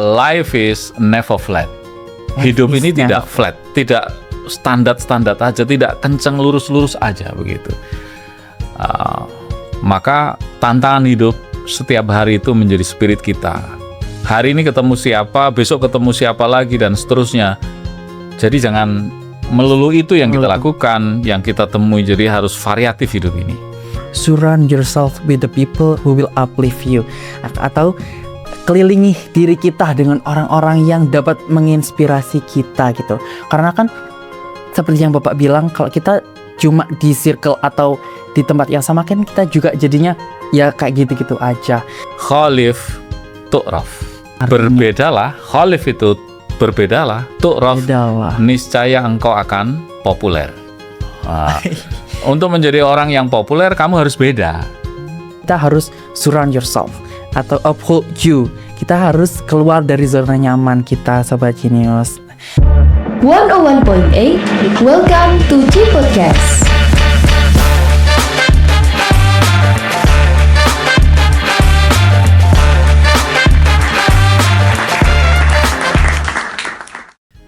life is never flat. Hidup ini tidak flat, tidak standar aja, tidak kencang lurus aja begitu. Maka tantangan hidup setiap hari itu menjadi spirit kita. Hari ini ketemu siapa, besok ketemu siapa lagi, dan seterusnya. Jadi jangan melulu itu yang kita lakukan, yang kita temui. Jadi harus variatif hidup ini. Surround yourself with the people who will uplift you. Atau kelilingi diri kita dengan orang-orang yang dapat menginspirasi kita gitu. Karena kan seperti yang Bapak bilang, kalau kita cuma di circle atau di tempat yang sama kan kita juga jadinya ya kayak gitu-gitu aja. Khalif tu'raf. Berbedalah, khalif itu berbedalah, tu'raf niscaya engkau akan populer. Untuk menjadi orang yang populer kamu harus beda. Kita harus surround yourself atau uphold you. Kita harus keluar dari zona nyaman kita, Sobat Genius. 101.8 Welcome to G Podcast.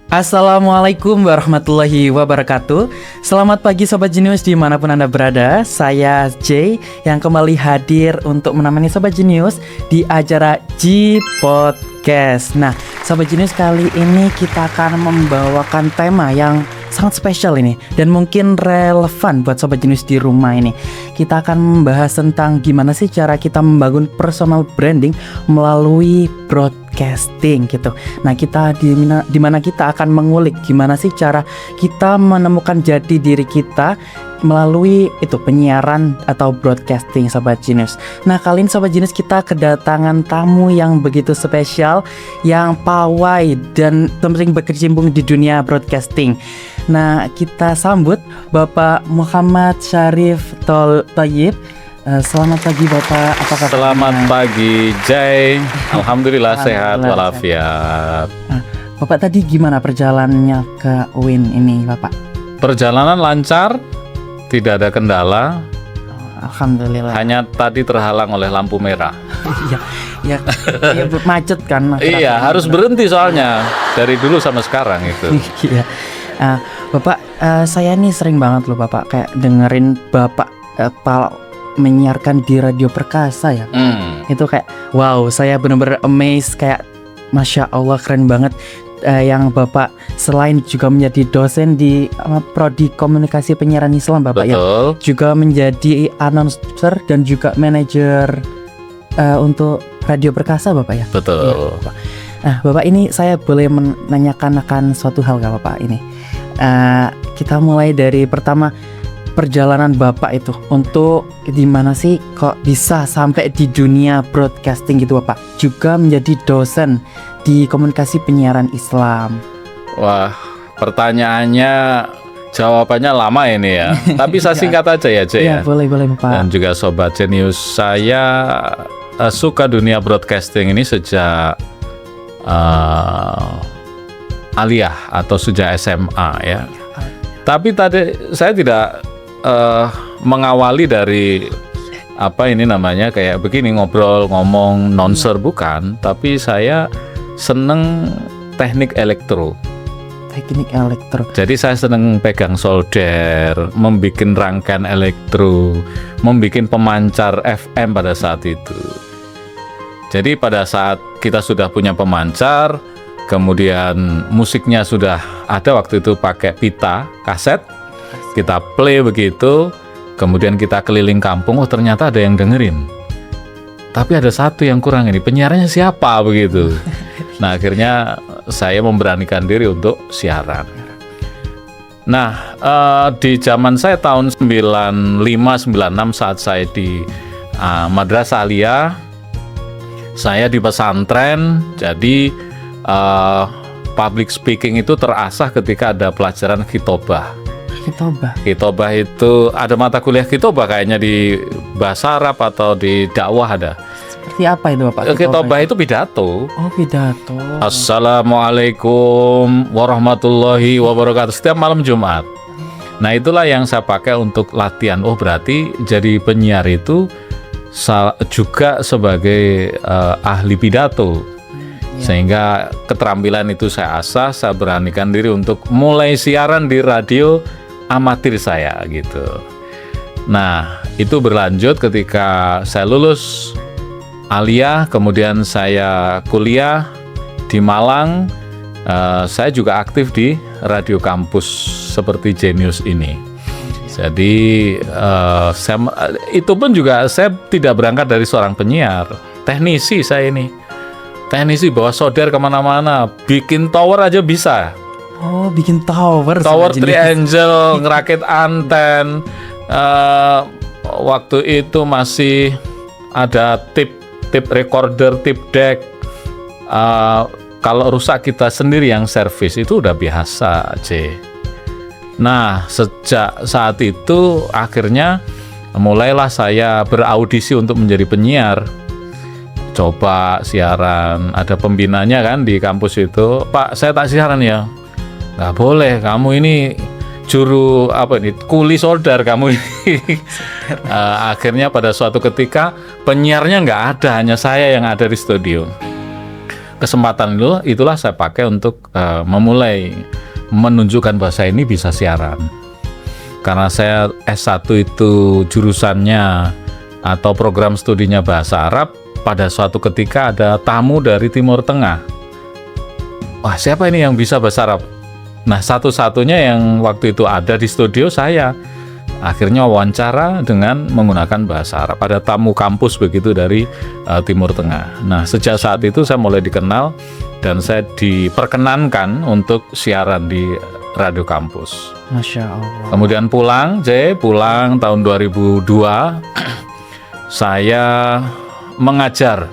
Assalamualaikum warahmatullahi wabarakatuh. Selamat pagi Sobat Genius dimanapun Anda berada. Saya Jay yang kembali hadir untuk menemani Sobat Genius di acara G Podcast. Nah, Sobat Genius, kali ini kita akan membawakan tema yang sangat spesial ini dan mungkin relevan buat Sobat Genius di rumah ini. Kita akan membahas tentang gimana sih cara kita membangun personal branding melalui broadcasting gitu. Nah, kita di mana kita akan mengulik gimana sih cara kita menemukan jati diri kita melalui itu penyiaran atau broadcasting, Sobat Genius. Nah, kali ini Sobat Genius kita kedatangan tamu yang begitu spesial, yang pawai dan sering berkecimpung di dunia broadcasting. Nah, kita sambut Bapak Muhammad Syarif Thayyib. Selamat pagi Bapak, apa kabar? Selamat pagi Jay. Alhamdulillah sehat walafiat. Bapak tadi gimana perjalanannya ke UIN ini Bapak? Perjalanan lancar, tidak ada kendala. Alhamdulillah. Hanya tadi terhalang oleh lampu merah. ya macet kan. Iya, harus berhenti soalnya dari dulu sama sekarang itu. Iya. Bapak, saya nih sering banget loh Bapak kayak dengerin Bapak menyiarkan di Radio Perkasa ya. Itu kayak wow, saya benar-benar amazed, kayak Masya Allah keren banget. Yang Bapak selain juga menjadi dosen di Prodi Komunikasi Penyiaran Islam Bapak. Betul. Ya, juga menjadi announcer dan juga manajer untuk Radio Perkasa Bapak ya. Betul. Ya, Bapak. Bapak ini saya boleh menanyakan akan suatu hal gak Bapak ini? Kita mulai dari pertama, perjalanan Bapak itu untuk gimana sih kok bisa sampai di dunia broadcasting gitu Bapak, juga menjadi dosen di Komunikasi Penyiaran Islam. Wah, pertanyaannya jawabannya lama ini ya. Tapi saya singkat aja ya Jay ya. Boleh Bapak. Dan juga Sobat Genius, saya suka dunia broadcasting ini sejak aliyah atau sejak SMA ya. Tapi tadi saya tidak mengawali dari apa ini namanya kayak begini ngomong nonser, bukan, tapi saya seneng teknik elektro. Jadi saya seneng pegang solder, membuat rangkaian elektro, membuat pemancar FM pada saat itu. Jadi pada saat kita sudah punya pemancar, kemudian musiknya sudah ada, waktu itu pakai pita kaset, kita play begitu, kemudian kita keliling kampung, oh ternyata ada yang dengerin. Tapi ada satu yang kurang ini, penyiarannya siapa begitu. Nah, akhirnya saya memberanikan diri untuk siaran. Nah, di zaman saya tahun 95-96 saat saya di Madrasah Aliyah, saya di pesantren, jadi public speaking itu terasah ketika ada pelajaran khitobah. Khitobah itu ada mata kuliah khitobah kayaknya di bahasa Arab atau di dakwah ada. Seperti apa itu Bapak? Khitobah itu pidato. Oh, pidato. Assalamualaikum warahmatullahi wabarakatuh setiap malam Jumat. Nah, itulah yang saya pakai untuk latihan. Oh, berarti jadi penyiar itu juga sebagai ahli pidato. Sehingga keterampilan itu saya asah, saya beranikan diri untuk mulai siaran di radio amatir saya gitu. Nah, itu berlanjut ketika saya lulus aliyah, kemudian saya kuliah di Malang. Saya juga aktif di radio kampus seperti Genius ini. Jadi itu pun juga saya tidak berangkat dari seorang penyiar, teknisi saya ini. Teknisi bawa solder kemana-mana, bikin tower aja bisa. Oh, bikin tower. Tower Sobat Genius. triangle, ngerakit anten. Waktu itu masih ada tip recorder, tip deck. Kalau rusak kita sendiri yang servis, itu udah biasa, C. Nah, sejak saat itu akhirnya mulailah saya beraudisi untuk menjadi penyiar. Coba siaran, ada pembinanya kan di kampus itu. Pak, saya tak siaran ya. Nggak boleh, kamu ini juru kuli solder kamu ini. Akhirnya pada suatu ketika penyiarnya nggak ada, hanya saya yang ada di studio. Kesempatan itulah saya pakai untuk memulai menunjukkan bahwa saya ini bisa siaran. Karena saya S1 itu jurusannya atau program studinya bahasa Arab. Pada suatu ketika ada tamu dari Timur Tengah. Wah, siapa ini yang bisa bahasa Arab? Nah, satu-satunya yang waktu itu ada di studio saya. Akhirnya wawancara dengan menggunakan bahasa Arab. Ada tamu kampus begitu dari Timur Tengah. Nah, sejak saat itu saya mulai dikenal dan saya diperkenankan untuk siaran di radio kampus. Masya Allah. Kemudian pulang tahun 2002. Saya mengajar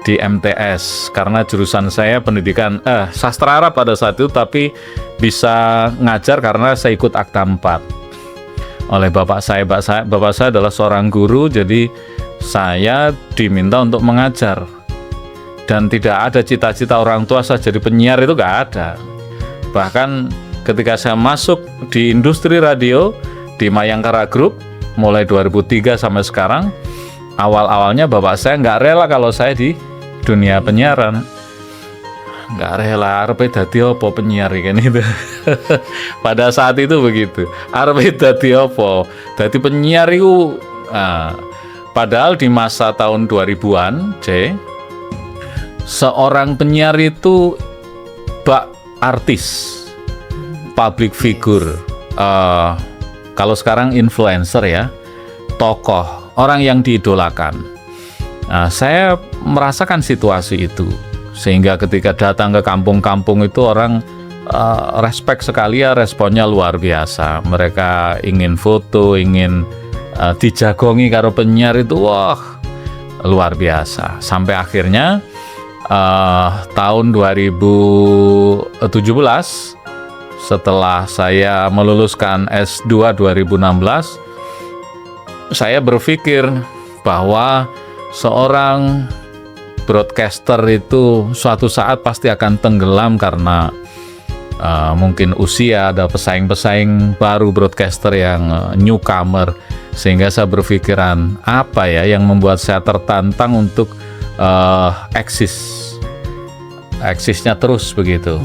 di MTS karena jurusan saya pendidikan sastra Arab pada saat itu, tapi bisa ngajar karena saya ikut Akta 4 oleh bapak saya. Bapak saya adalah seorang guru, jadi saya diminta untuk mengajar dan tidak ada cita-cita orang tua saya jadi penyiar, itu nggak ada. Bahkan ketika saya masuk di industri radio di Mayangkara Group mulai 2003 sampai sekarang, awal-awalnya bapak saya nggak rela kalau saya di dunia penyiaran. Nggak rela, arepe dadi apa penyiar kan itu. Pada saat itu begitu. Arepe dadi apa? Dadi penyiar itu. Padahal di masa tahun 2000-an, seorang penyiar itu artis, public figure. Kalau sekarang influencer ya, tokoh. Orang yang diidolakan. Nah, saya merasakan situasi itu, sehingga ketika datang ke kampung-kampung itu orang respect sekali ya, responnya luar biasa. Mereka ingin foto, ingin dijagongi karo penyiar itu, wah luar biasa. Sampai akhirnya tahun 2017, setelah saya meluluskan S2 2016, saya berpikir bahwa seorang broadcaster itu suatu saat pasti akan tenggelam karena mungkin usia, ada pesaing-pesaing baru broadcaster yang newcomer, sehingga saya berpikiran apa ya yang membuat saya tertantang untuk eksisnya terus begitu,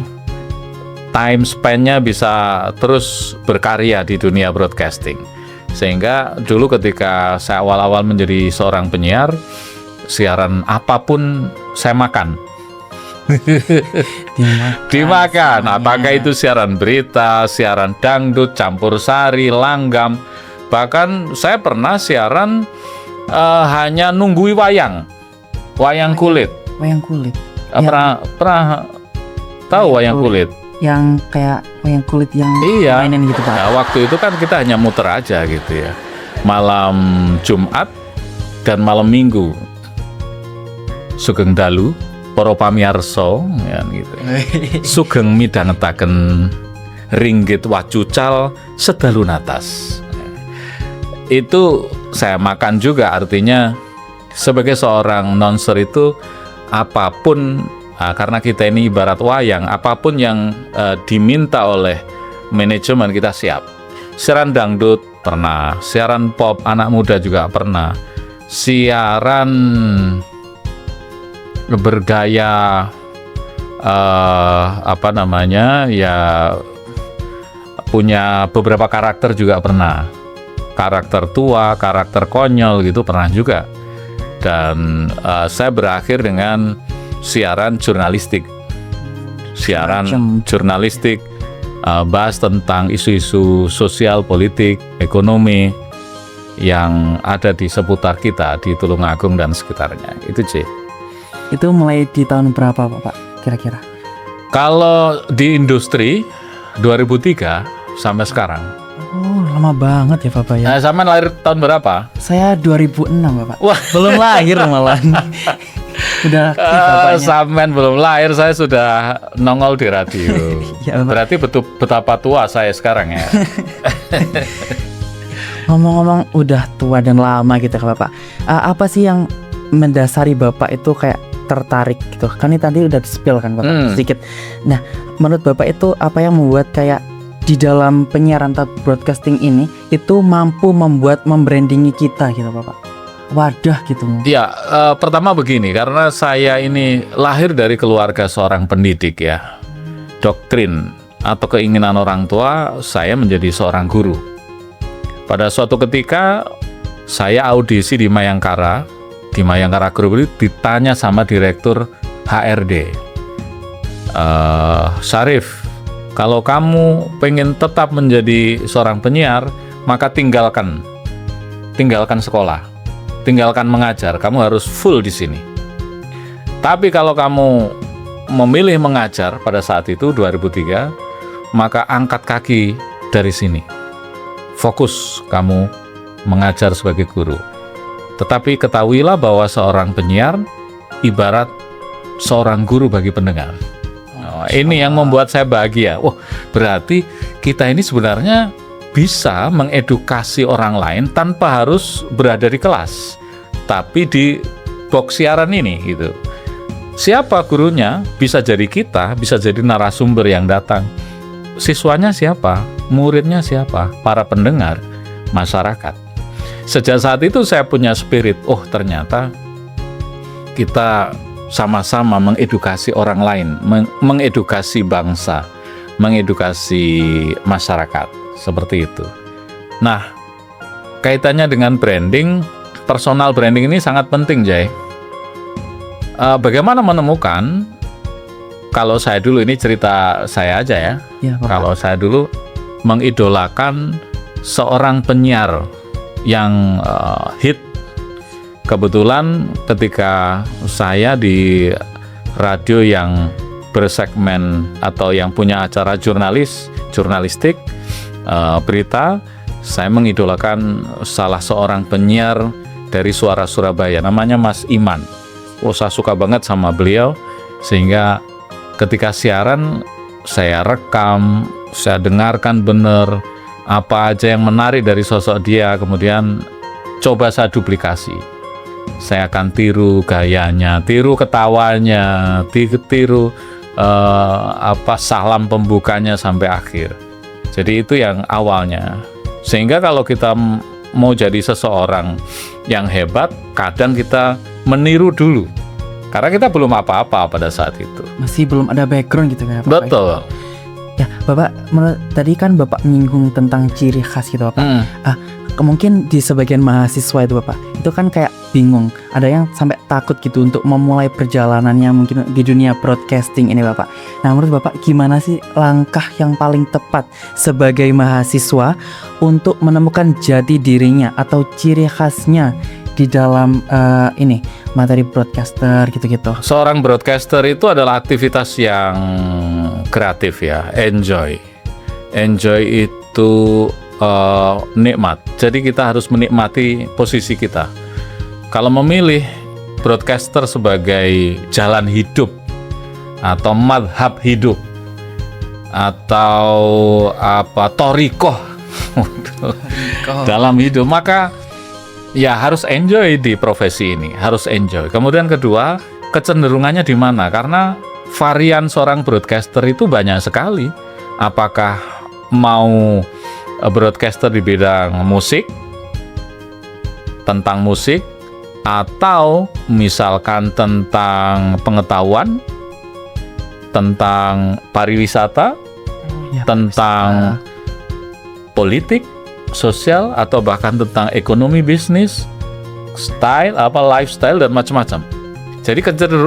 time span-nya bisa terus berkarya di dunia broadcasting. Sehingga dulu ketika saya awal-awal menjadi seorang penyiar, siaran apapun saya makan. Dimakan. Apakah itu siaran berita, siaran dangdut, campur sari, langgam. Bahkan saya pernah siaran hanya nunggui wayang kulit. Wayang kulit. Pernah tahu wayang kulit? Yang kayak wayang kulit yang mainin gitu Pak. Nah, waktu itu kan kita hanya muter aja gitu ya. Malam Jumat dan malam Minggu. Sugeng dalu para pamirsa ya gitu. Sugeng midhangetaken ringgit wacucal sedalu natas. Itu saya makan juga, artinya sebagai seorang announcer itu apapun, karena kita ini ibarat wayang, apapun yang diminta oleh manajemen kita siap. Siaran dangdut pernah, siaran pop anak muda juga pernah, siaran bergaya apa namanya ya, punya beberapa karakter juga pernah, karakter tua, karakter konyol gitu pernah juga. Dan saya berakhir dengan siaran jurnalistik, bahas tentang isu-isu sosial, politik, ekonomi yang ada di seputar kita di Tulungagung dan sekitarnya. Itu C. Itu mulai di tahun berapa Pak kira-kira? Kalau di industri 2003 sampai sekarang. Oh, lama banget ya Bapak ya. Nah, sama lahir tahun berapa? Saya 2006 Bapak. Wah, Belum lahir malah. Udah aktif Bapaknya. sampean belum lahir, saya sudah nongol di radio. Ya, Bapak. Berarti betapa tua saya sekarang ya. Ngomong-ngomong udah tua dan lama gitu kan Bapak. Apa sih yang mendasari Bapak itu kayak tertarik gitu? Kan ini tadi udah di-spill kan Bapak sedikit. Nah, menurut Bapak itu apa yang membuat kayak di dalam penyiaran atau broadcasting ini itu mampu membrandingi kita gitu Bapak? Wadah gitu. Ya, pertama begini, karena saya ini lahir dari keluarga seorang pendidik ya. Doktrin atau keinginan orang tua saya menjadi seorang guru. Pada suatu ketika saya audisi di Mayangkara Group itu ditanya sama direktur HRD, Syarif, kalau kamu pengen tetap menjadi seorang penyiar, maka tinggalkan sekolah, tinggalkan mengajar, kamu harus full di sini. Tapi kalau kamu memilih mengajar pada saat itu 2003, maka angkat kaki dari sini, fokus kamu mengajar sebagai guru. Tetapi ketahuilah bahwa seorang penyiar ibarat seorang guru bagi pendengar. Ini yang membuat saya bahagia. Wah, berarti kita ini sebenarnya bisa mengedukasi orang lain tanpa harus berada di kelas, tapi di box siaran ini gitu. Siapa gurunya? Bisa jadi kita, bisa jadi narasumber yang datang. Siswanya siapa? Muridnya siapa? Para pendengar, masyarakat. Sejak saat itu saya punya spirit, oh ternyata kita sama-sama mengedukasi orang lain, mengedukasi bangsa, mengedukasi masyarakat, seperti itu. Nah, kaitannya dengan branding, personal branding ini sangat penting, Jay. Bagaimana menemukan? Kalau saya dulu, ini cerita saya aja ya. Ya, Bapak. Kalau saya dulu mengidolakan seorang penyiar yang hit. Kebetulan ketika saya di radio yang bersegmen atau yang punya acara jurnalistik, berita, saya mengidolakan salah seorang penyiar dari Suara Surabaya, namanya Mas Iman. Oh, saya suka banget sama beliau, sehingga ketika siaran saya rekam, saya dengarkan benar apa aja yang menarik dari sosok dia, kemudian coba saya duplikasi. Saya akan tiru gayanya, tiru ketawanya, tiru salam pembukanya sampai akhir. Jadi itu yang awalnya. Sehingga kalau kita mau jadi seseorang yang hebat, kadang kita meniru dulu. Karena kita belum apa-apa pada saat itu. Masih belum ada background gitu kan Bapak? Betul. Ya, Bapak, tadi kan Bapak menyinggung tentang ciri khas gitu Bapak. Mungkin di sebagian mahasiswa itu Bapak, itu kan kayak bingung. Ada yang sampai takut gitu untuk memulai perjalanannya mungkin di dunia broadcasting ini Bapak. Nah, menurut Bapak gimana sih langkah yang paling tepat sebagai mahasiswa untuk menemukan jati dirinya atau ciri khasnya di dalam ini materi broadcaster gitu-gitu? Seorang broadcaster itu adalah aktivitas yang kreatif ya, enjoy itu nikmat. Jadi kita harus menikmati posisi kita. Kalau memilih broadcaster sebagai jalan hidup atau madhab hidup atau thorikoh dalam hidup, maka ya harus enjoy di profesi ini, harus enjoy. Kemudian kedua, kecenderungannya di mana? Karena varian seorang broadcaster itu banyak sekali. Apakah mau broadcaster di bidang musik, tentang musik, atau misalkan tentang pengetahuan, tentang pariwisata, Ya, tentang politik, sosial, atau bahkan tentang ekonomi bisnis, style, lifestyle dan macam-macam. Jadi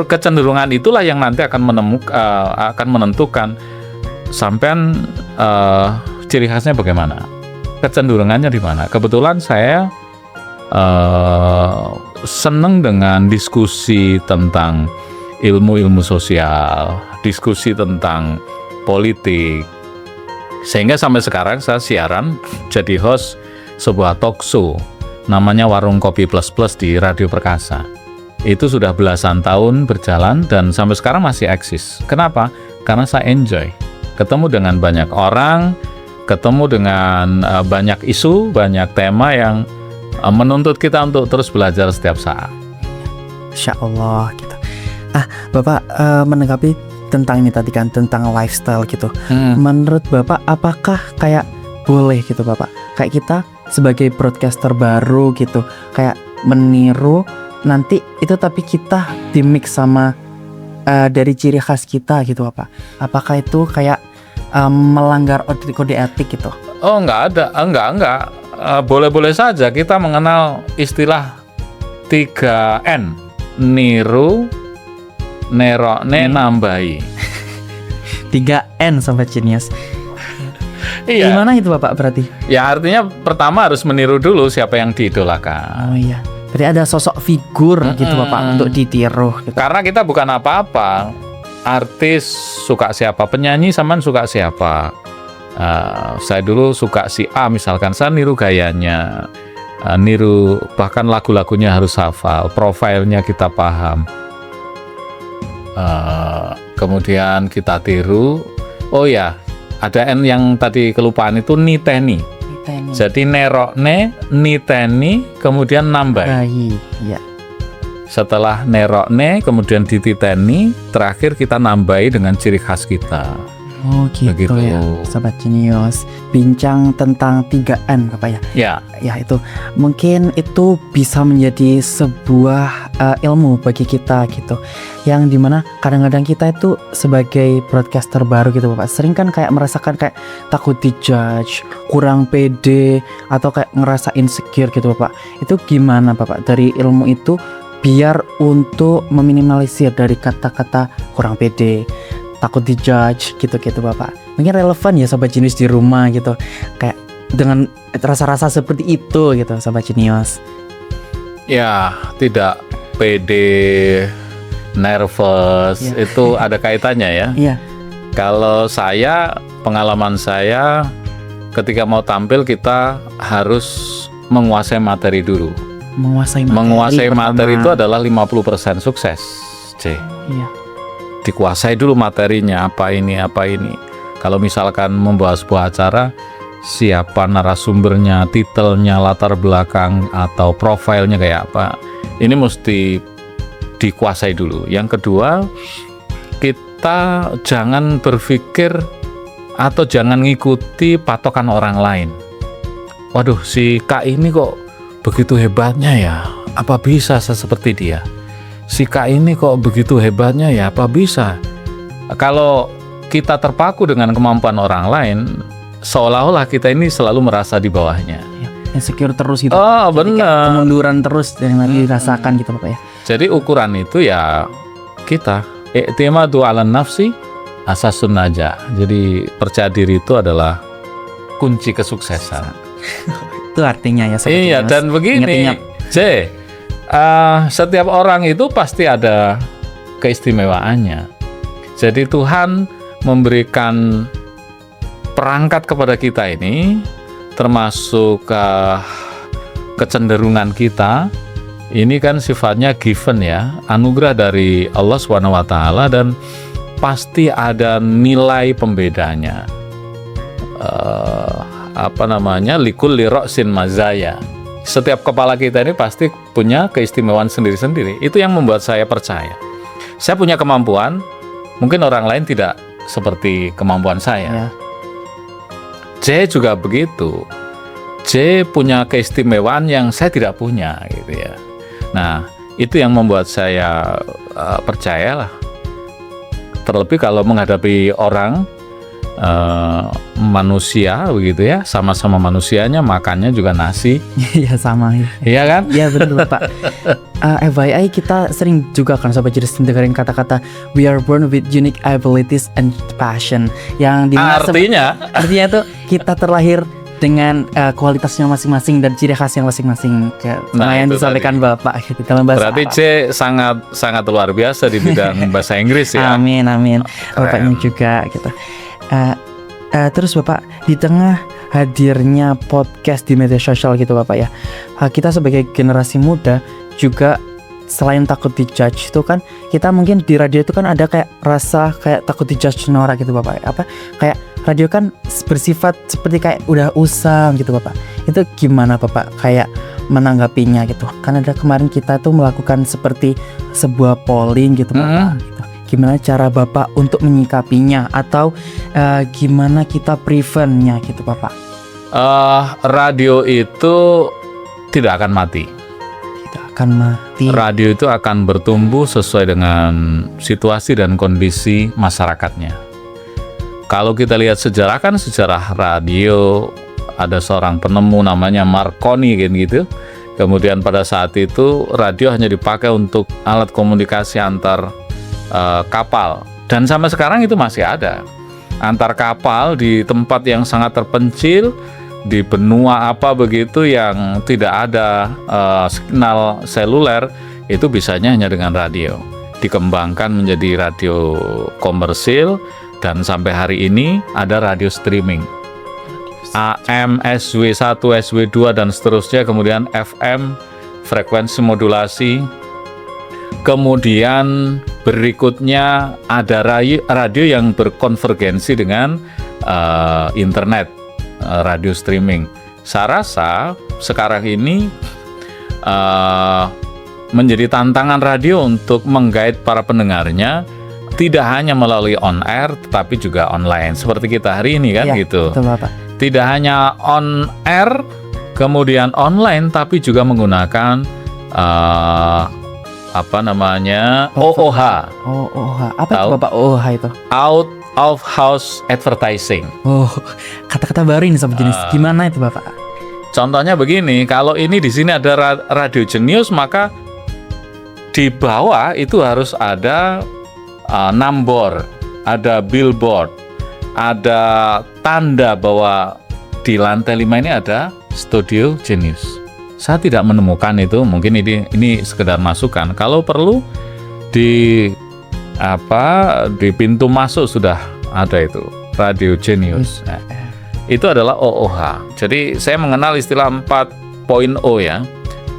kecenderungan itulah yang nanti akan menentukan sampean ciri khasnya bagaimana, kecenderungannya di mana. Kebetulan saya seneng dengan diskusi tentang ilmu-ilmu sosial, diskusi tentang politik, sehingga sampai sekarang saya siaran jadi host sebuah talk show namanya Warung Kopi Plus Plus di Radio Perkasa. Itu sudah belasan tahun berjalan dan sampai sekarang masih eksis. Kenapa? Karena saya enjoy ketemu dengan banyak orang, ketemu dengan banyak isu, banyak tema yang menuntut kita untuk terus belajar setiap saat. Insya Allah gitu. Bapak menanggapi tentang ini tadi kan, tentang lifestyle gitu. Menurut Bapak, apakah kayak boleh gitu Bapak, kayak kita sebagai broadcaster baru gitu, kayak meniru nanti itu tapi kita dimix sama dari ciri khas kita gitu Bapak? Apakah itu kayak melanggar kode etik gitu? Oh, enggak ada, enggak. Boleh-boleh saja kita mengenal istilah 3N, niru, nerokne, nambahi. 3N Sobat Genius. Iya. Gimana itu Bapak berarti? Ya artinya pertama harus meniru dulu siapa yang diidolakan. Oh iya, berarti ada sosok figur gitu Bapak untuk ditiru gitu. Karena kita bukan apa-apa. Artis suka siapa, penyanyi sampean suka siapa. Saya dulu suka si A misalkan, saya niru gayanya, niru bahkan lagu-lagunya harus hafal, profilnya kita paham. Kemudian kita tiru. Oh ya, ada N yang tadi kelupaan itu, niteni. Jadi nerokne, niteni, kemudian nambah. Iya. Setelah nerokne, kemudian dititeni, terakhir kita nambahi dengan ciri khas kita. Oh gitu Begitu. ya Sobat Genius. Bincang tentang 3N Bapak ya. Ya, Ya itu mungkin itu bisa menjadi sebuah ilmu bagi kita gitu, yang dimana kadang-kadang kita itu sebagai broadcaster baru gitu Bapak, sering kan kayak merasakan kayak takut dijudge, kurang pede, atau kayak ngerasa insecure gitu Bapak. Itu gimana Bapak dari ilmu itu biar untuk meminimalisir dari kata-kata kurang pede, takut dijudge gitu-gitu Bapak? Mungkin relevan ya Sobat Genius di rumah gitu, kayak dengan rasa-rasa seperti itu gitu Sobat Genius. ya tidak pede, nervous, Ya. itu ada kaitannya ya. Iya. Kalau saya, pengalaman saya ketika mau tampil kita harus menguasai materi dulu. Menguasai materi itu adalah 50% sukses. C. Iya. Dikuasai dulu materinya, apa ini. Kalau misalkan membawa sebuah acara, siapa narasumbernya, titelnya, latar belakang atau profilnya kayak apa, ini mesti dikuasai dulu. Yang kedua, kita jangan berpikir atau jangan ngikuti patokan orang lain. Waduh, si Kak ini kok begitu hebatnya ya, apa bisa saya seperti dia? Si Kak ini kok begitu hebatnya ya, apa bisa? Kalau kita terpaku dengan kemampuan orang lain, seolah-olah kita ini selalu merasa di bawahnya. Insecure terus gitu. Oh, Jadi kayak benar. kemunduran terus yang dirasakan gitu Bapak ya. Jadi ukuran itu ya kita i'timadu 'alan nafsi asasun najah. Jadi percaya diri itu adalah kunci kesuksesan. Itu artinya ya Sobat Iya, Genius. dan begini, Ingat-ingat. setiap orang itu pasti ada keistimewaannya. Jadi Tuhan memberikan perangkat kepada kita ini, termasuk kecenderungan kita. Ini kan sifatnya given ya, anugerah dari Allah SWT, dan pasti ada nilai pembedanya. Likulli ra'sin mazaya. Setiap kepala kita ini pasti punya keistimewaan sendiri-sendiri. Itu yang membuat saya percaya. Saya punya kemampuan, mungkin orang lain tidak seperti kemampuan saya. Ya. J juga begitu. J punya keistimewaan yang saya tidak punya gitu ya. Nah, itu yang membuat saya percayalah terlebih kalau menghadapi orang manusia begitu ya, sama-sama manusianya, makannya juga nasi, Iya sama ya. iya kan? Iya betul Bapak. FYI kita sering juga kan Sobat Genius dengerin kata-kata we are born with unique abilities and passion, yang dimana artinya itu kita terlahir dengan kualitasnya masing-masing dan ciri khasnya masing-masing. Nah, yang itu disampaikan Bapak gitu dalam bahasa Berarti Arab. C sangat luar biasa di bidang bahasa Inggris ya. Amin amin. Bapaknya juga gitu. Terus Bapak, di tengah hadirnya podcast di media sosial gitu Bapak ya, kita sebagai generasi muda juga selain takut dijudge itu kan, kita mungkin di radio itu kan ada kayak rasa kayak takut dijudge norak gitu Bapak. Apa kayak radio kan bersifat seperti kayak udah usang gitu Bapak. Itu gimana Bapak kayak menanggapinya gitu? Kan ada kemarin kita tuh melakukan seperti sebuah polling gitu Bapak. Gitu. Gimana cara Bapak untuk menyikapinya, atau gimana kita preventnya gitu Bapak? Radio itu tidak akan mati. Tidak akan mati. Radio itu akan bertumbuh sesuai dengan situasi dan kondisi masyarakatnya. Kalau kita lihat sejarah, kan sejarah radio, ada seorang penemu namanya Marconi gitu. Kemudian pada saat itu radio hanya dipakai untuk alat komunikasi antar kapal, dan sampai sekarang itu masih ada antar kapal di tempat yang sangat terpencil di benua apa begitu yang tidak ada signal seluler, itu bisanya hanya dengan radio. Dikembangkan menjadi radio komersil, dan sampai hari ini ada radio streaming AM, SW1, SW2 dan seterusnya, kemudian FM, frekuensi modulasi. Kemudian berikutnya ada radio yang berkonvergensi dengan internet, radio streaming. Saya rasa sekarang ini menjadi tantangan radio untuk menggait para pendengarnya, tidak hanya melalui on air tetapi juga online seperti kita hari ini kan, gitu. Betul Bapak. Tidak hanya on air kemudian online, tapi juga menggunakan OOH. OOH. Apa itu Tahu? Bapak OOH itu? Out of house advertising. Oh, kata-kata baru ini Sobat Genius. Gimana itu Bapak? Contohnya begini, kalau ini di sini ada Radio Genius, maka di bawah itu harus ada nambor, ada billboard, ada tanda bahwa di lantai 5 ini ada Studio Genius. Saya tidak menemukan itu, mungkin ini sekedar masukan. Kalau perlu di pintu masuk sudah ada itu Radio Genius. Nah, itu adalah OOH. Jadi saya mengenal istilah 4.0 ya.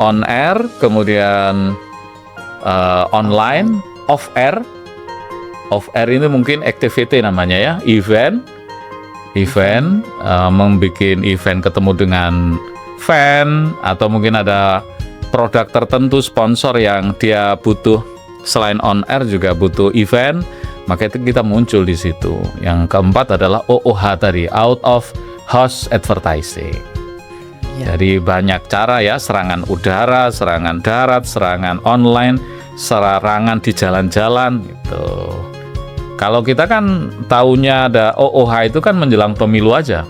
On air, kemudian online, off air. Off air ini mungkin activity namanya ya, event, membuat event ketemu dengan fan, atau mungkin ada produk tertentu sponsor yang dia butuh selain on air juga butuh event, maka itu kita muncul di situ. Yang keempat adalah OOH tadi, out of house advertising. Ya. Jadi banyak cara ya, serangan udara, serangan darat, serangan online, serangan di jalan-jalan gitu. Kalau kita kan taunya ada OOH itu kan menjelang pemilu aja.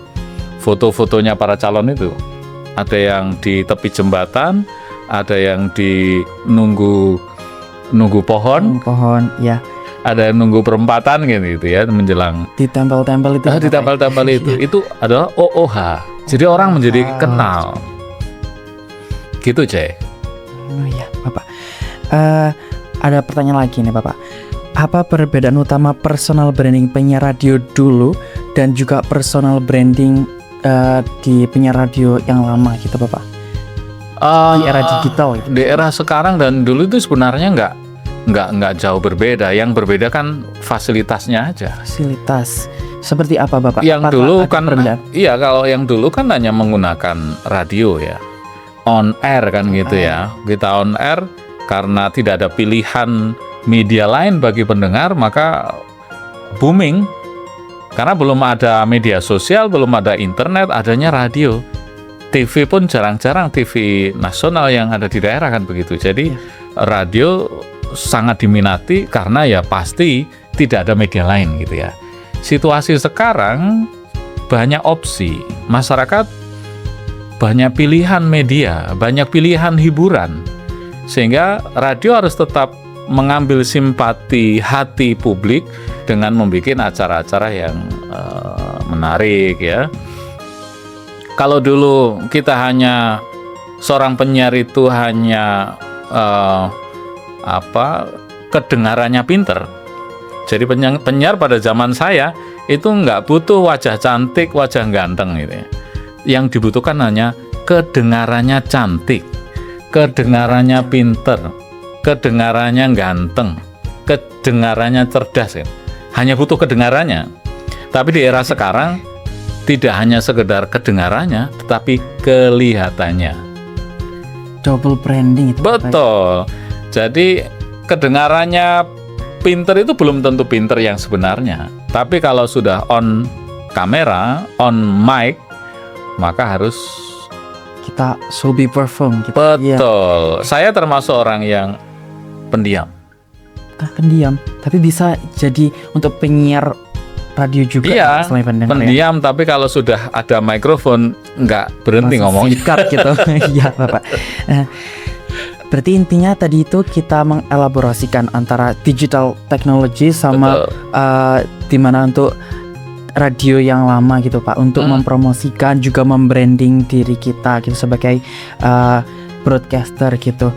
Foto-fotonya para calon itu. Ada yang di tepi jembatan, ada yang di nunggu pohon, ya. ada yang nunggu perempatan gitu ya, menjelang Ditempel-tempel itu. ditempel-tempel itu. Itu adalah OOH. Jadi orang menjadi kenal. Gitu, Cek. Oh iya, Bapak. Ada pertanyaan lagi nih, Bapak. Apa perbedaan utama personal branding penyiar radio dulu dan juga personal branding di penyiar radio yang lama gitu, Bapak? Di era digital gitu. Di era sekarang dan dulu itu sebenarnya nggak jauh berbeda. Yang berbeda kan fasilitasnya aja. Fasilitas seperti apa, Bapak? Yang Apa dulu ada kan perbedaan? iya, kalau yang dulu kan hanya menggunakan radio ya, on air kan gitu ya. Kita on air karena tidak ada pilihan media lain bagi pendengar, maka booming. Karena belum ada media sosial, belum ada internet, adanya radio. TV pun jarang-jarang, TV nasional yang ada di daerah kan begitu. Jadi radio sangat diminati karena ya pasti tidak ada media lain gitu ya. Situasi sekarang banyak opsi, masyarakat banyak pilihan media, banyak pilihan hiburan, sehingga radio harus tetap mengambil simpati hati publik dengan membuat acara-acara yang menarik ya. Kalau dulu kita hanya seorang penyiar itu hanya kedengarannya pinter. Jadi penyiar pada zaman saya itu nggak butuh wajah cantik, wajah ganteng gitu ya. Yang dibutuhkan hanya kedengarannya cantik, kedengarannya pinter, kedengarannya ganteng, kedengarannya cerdas ya. Hanya butuh kedengarannya. Tapi di era sekarang tidak hanya sekedar kedengarannya, tetapi kelihatannya. Double branding itu. Betul. Jadi kedengarannya pinter itu belum tentu pinter yang sebenarnya. Tapi kalau sudah on kamera, on mic, maka harus Kita should be perform gitu. betul. Iya. Saya termasuk orang yang pendiam. Kita pendiam, tapi bisa jadi untuk penyiar radio juga. Iya, selain pendengar ya. pendiam. Tapi kalau sudah ada mikrofon, nggak berhenti Langsung ngomong. sikat gitu. Iya, Bapak. Berarti intinya tadi itu kita mengelaborasikan antara digital technology sama dimana untuk radio yang lama gitu Pak, untuk mempromosikan juga membranding diri kita gitu sebagai broadcaster gitu.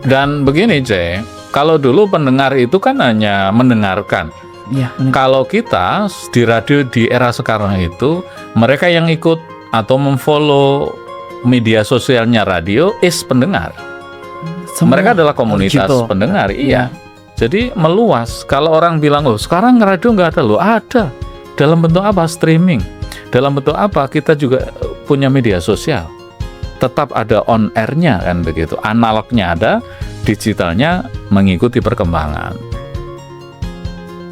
Dan begini, C, kalau dulu pendengar itu kan hanya mendengarkan. Iya. Kalau kita di radio di era sekarang itu, mereka yang ikut atau memfollow media sosialnya radio pendengar. Mereka adalah komunitas digital. pendengar, iya. Jadi meluas. Kalau orang bilang, oh sekarang radio nggak ada, loh ada. Dalam bentuk apa? Streaming. Dalam bentuk apa? Kita juga punya media sosial. Tetap ada on air-nya kan begitu. Analognya ada, digitalnya mengikuti perkembangan.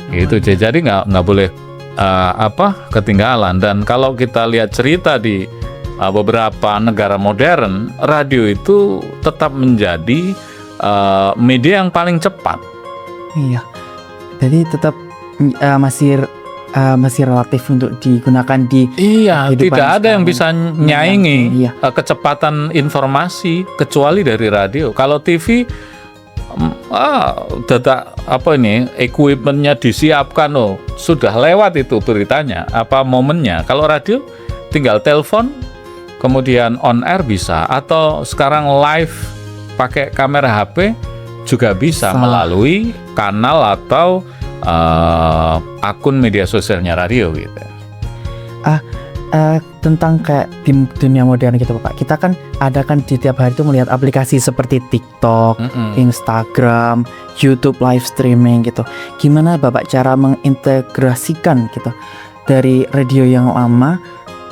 Gitu. Jadi nggak boleh ketinggalan. Dan kalau kita lihat cerita di beberapa negara modern, radio itu tetap menjadi media yang paling cepat. Iya. Jadi tetap masih relatif untuk digunakan di Iya, kehidupan tidak ada yang sekarang. bisa nyaingi Iya. kecepatan informasi kecuali dari radio. Kalau TV equipmentnya disiapkan, sudah lewat itu beritanya, momennya. Kalau radio tinggal telepon, kemudian on air bisa, atau sekarang live pakai kamera HP juga bisa melalui kanal atau akun media sosialnya radio gitu. Tentang kayak di dunia modern gitu Bapak, kita kan ada kan di tiap hari itu melihat aplikasi seperti TikTok, Instagram, YouTube live streaming gitu. Gimana Bapak cara mengintegrasikan gitu dari radio yang lama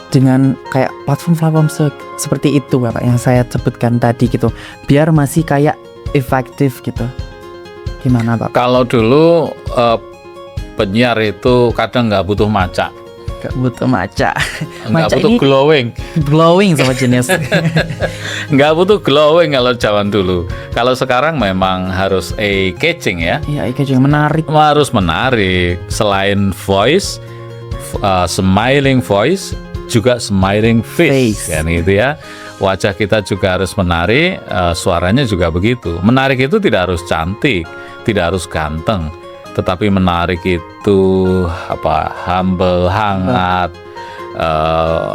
dengan kayak platform-platform seperti itu Bapak yang saya sebutkan tadi gitu, biar masih kayak efektif gitu. Gimana Bapak? Kalau dulu penyiar itu kadang nggak butuh maca, Gak butuh maca. nggak Maca butuh ini glowing sama jenis. nggak butuh glowing kalau zaman dulu. Kalau sekarang memang harus catching ya. Iya, itu menarik. Harus menarik. Selain voice, smiling voice, juga smiling face. Kan gitu ya. Wajah kita juga harus menarik, suaranya juga begitu. Menarik itu tidak harus cantik, tidak harus ganteng, tetapi menarik itu humble, hangat,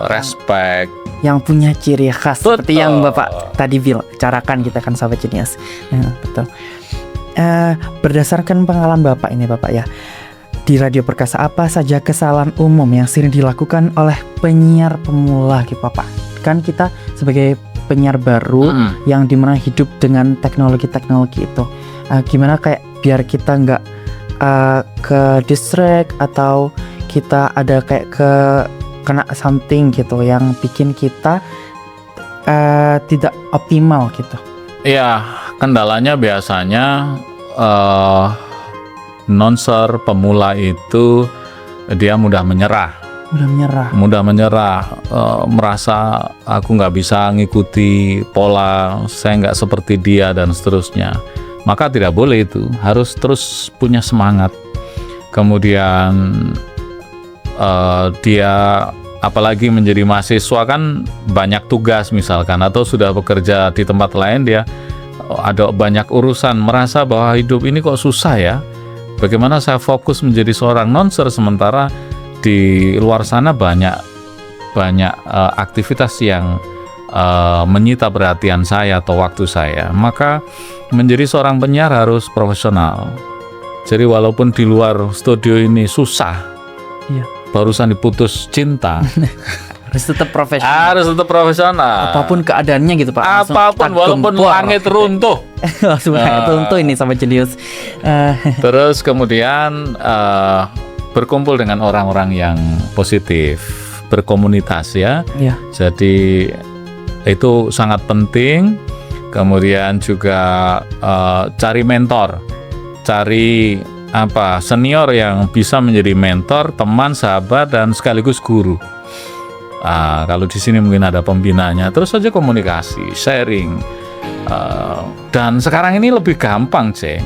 respect. Yang punya ciri khas. Betul. Seperti yang Bapak tadi bicarakan kita kan sahabat Genius. Betul. Berdasarkan pengalaman Bapak ini Bapak ya, di Radio Perkasa apa saja kesalahan umum yang sering dilakukan oleh penyiar pemula gitu Bapak? Kan kita sebagai penyiar baru yang dimana hidup dengan teknologi-teknologi itu, gimana kayak biar kita nggak ke distract atau kita ada kayak kena something gitu yang bikin kita tidak optimal gitu. Ya, kendalanya biasanya announcer pemula itu dia mudah menyerah, merasa aku nggak bisa ngikuti pola, saya nggak seperti dia dan seterusnya. Maka tidak boleh itu, harus terus punya semangat. kemudian dia apalagi menjadi mahasiswa kan banyak tugas misalkan, atau sudah bekerja di tempat lain, dia ada banyak urusan, merasa bahwa hidup ini kok susah ya, bagaimana saya fokus menjadi seorang announcer sementara di luar sana banyak aktivitas yang menyita perhatian saya atau waktu saya. Maka menjadi seorang penyiar harus profesional. Jadi walaupun di luar studio ini susah, Iya. barusan diputus cinta, Harus tetap profesional. harus tetap profesional. Apapun keadaannya gitu Pak. Langsung Apapun, tak walaupun gempor. langit runtuh. Langsung tentu ini Sobat Jenius. Terus kemudian berkumpul dengan orang-orang yang positif, berkomunitas ya. Iya. Jadi itu sangat penting. Kemudian juga cari mentor, cari senior yang bisa menjadi mentor, teman, sahabat, dan sekaligus guru. Kalau di sini mungkin ada pembinanya. Terus saja komunikasi, sharing. Dan sekarang ini lebih gampang, C.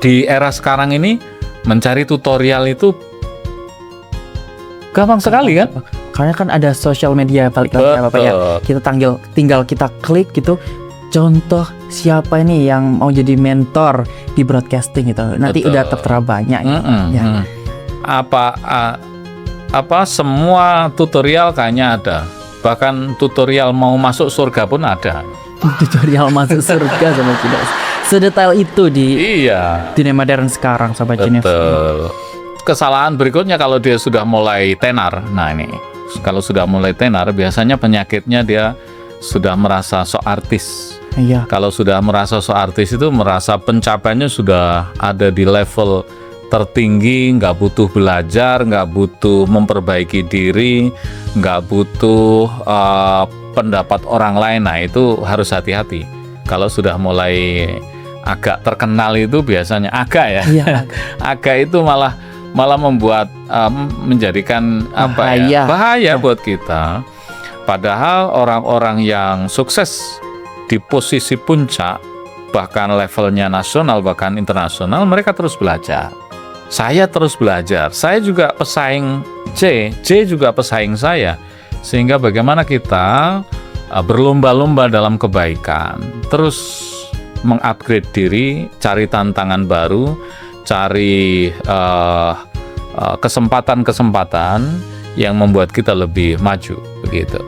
Di era sekarang ini mencari tutorial itu gampang sekali kan? Karena kan ada sosial media balik lagi ya Bapak ya. Kita tinggal kita klik gitu. Contoh siapa ini yang mau jadi mentor di broadcasting gitu. Nanti Betul. udah tertera banyak gitu. Ya. Semua tutorial kayaknya ada. Bahkan tutorial mau masuk surga pun ada. Tutorial masuk surga Sobat Jenius. Sedetail itu di Iya. dunia modern sekarang Sobat Jenius. Betul. Kesalahan berikutnya kalau dia sudah mulai tenar. Nah ini, kalau sudah mulai tenar biasanya penyakitnya dia sudah merasa sok artis. Iya. Kalau sudah merasa sok artis itu merasa pencapaiannya sudah ada di level tertinggi, nggak butuh belajar, nggak butuh memperbaiki diri, nggak butuh pendapat orang lain. Nah itu harus hati-hati. Kalau sudah mulai agak terkenal itu biasanya agak ya, Iya. agak itu malah membuat menjadikan bahaya buat kita. Padahal orang-orang yang sukses di posisi puncak, bahkan levelnya nasional, bahkan internasional, mereka terus belajar. Saya terus belajar. Saya juga pesaing J juga pesaing saya. Sehingga bagaimana kita berlomba-lomba dalam kebaikan, terus mengupgrade diri, cari tantangan baru, cari kesempatan-kesempatan yang membuat kita lebih maju, begitu.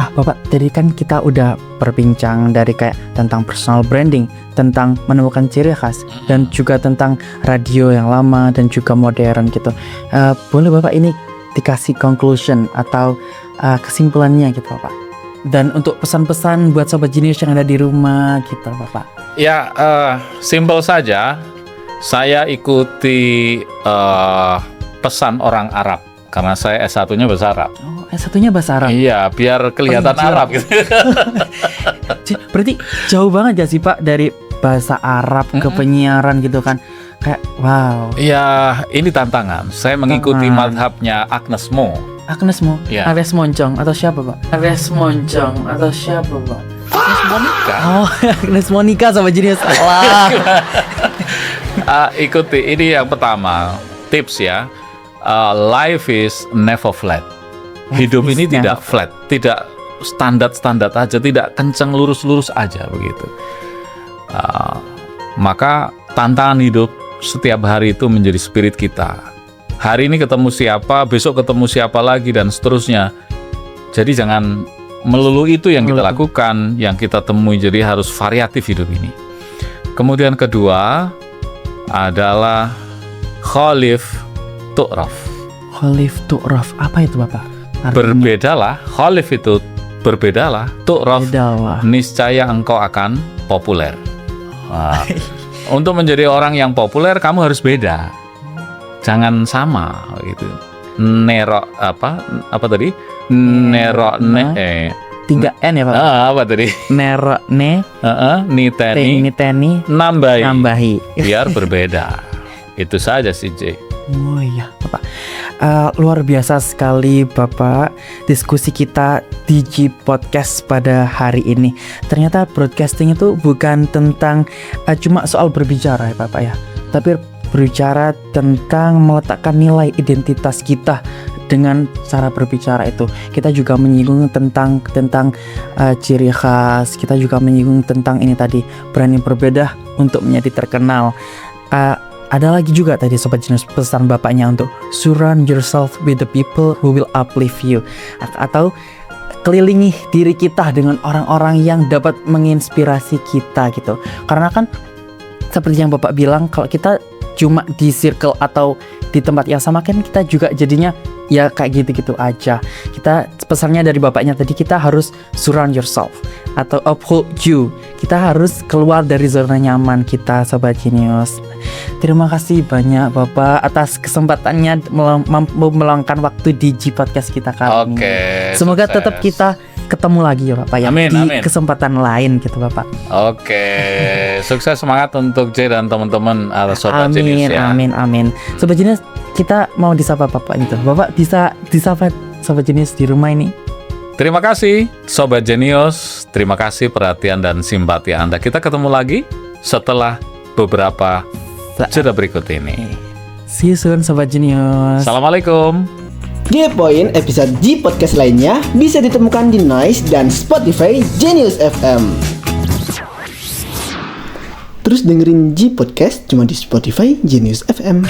Bapak, tadi kan kita udah berbincang dari kayak tentang personal branding, tentang menemukan ciri khas, dan juga tentang radio yang lama dan juga modern gitu. Boleh Bapak ini dikasih conclusion atau kesimpulannya gitu Bapak? Dan untuk pesan-pesan buat Sobat Jenius yang ada di rumah gitu Bapak. Ya, simpel saja. Saya ikuti pesan orang Arab karena saya S1-nya bahasa Arab. Oh, S1-nya bahasa Arab. Iya, biar kelihatan Penginjilan. Arab gitu. Berarti jauh banget gak sih Pak dari bahasa Arab ke penyiaran gitu kan? Kayak wow. Iya, ini tantangan. Saya mengikuti madhabnya Agnes Mo. Agnes Mo, Iya. Agnes Moncong atau siapa Pak? Agnes Moncong atau siapa Pak? Agnes Monica. Oh, Agnes Monica Sobat Jenius. Wah. Ikuti, ini yang pertama, tips ya. Life is never flat. Hidup is ini never tidak flat, tidak standar aja, tidak kencang lurus aja begitu. Maka tantangan hidup setiap hari itu menjadi spirit kita. Hari ini ketemu siapa, besok ketemu siapa lagi, dan seterusnya. Jadi jangan melulu itu yang kita lakukan, yang kita temui. Jadi harus variatif hidup ini. Kemudian kedua adalah khalif tu'raf. Khalif tu'raf, apa itu Bapak? Berbedalah, khalif itu berbedalah, tu'raf Bedalah. niscaya engkau akan populer. Nah, untuk menjadi orang yang populer kamu harus beda, jangan sama gitu. Nerok apa tadi? Nerok 3N ya Pak? apa tadi? Nerok ne Niteni teni nambahi biar berbeda. Itu saja sih, J. Oh iya Bapak, luar biasa sekali Bapak diskusi kita di G Podcast pada hari ini. Ternyata broadcasting itu bukan tentang cuma soal berbicara ya Bapak ya, tapi berbicara tentang meletakkan nilai identitas kita dengan cara berbicara itu. Kita juga menyinggung tentang ciri khas. Kita juga menyinggung tentang ini tadi, berani berbeda untuk menjadi terkenal. Ada lagi juga tadi Sobat Jenius pesan bapaknya untuk surround yourself with the people who will uplift you, atau kelilingi diri kita dengan orang-orang yang dapat menginspirasi kita gitu. Karena kan seperti yang Bapak bilang, kalau kita cuma di circle atau di tempat yang sama kan kita juga jadinya ya kayak gitu-gitu aja. Kita pesannya dari bapaknya tadi, kita harus surround yourself atau uphold you. Kita harus keluar dari zona nyaman kita, Sobat Jenius. Terima kasih banyak Bapak atas kesempatannya mampu meluangkan waktu di G Podcast kita kali ini. Semoga sukses. tetap kita ketemu lagi ya Bapak ya, Amin, di amin. kesempatan lain gitu Bapak. Oke, sukses, semangat untuk J dan teman-teman Sobat Jenius ya. Amin. Sobat Jenius, kita mau disapa Bapak gitu. Bapak bisa disapa Sobat Jenius di rumah ini. Terima kasih Sobat Jenius, terima kasih perhatian dan simpati Anda. Kita ketemu lagi setelah beberapa jeda berikut ini. See you soon Sobat Jenius. Assalamualaikum. G-Point episode G Podcast lainnya bisa ditemukan di Noise dan Spotify Genius FM. Terus dengerin G Podcast cuma di Spotify Genius FM.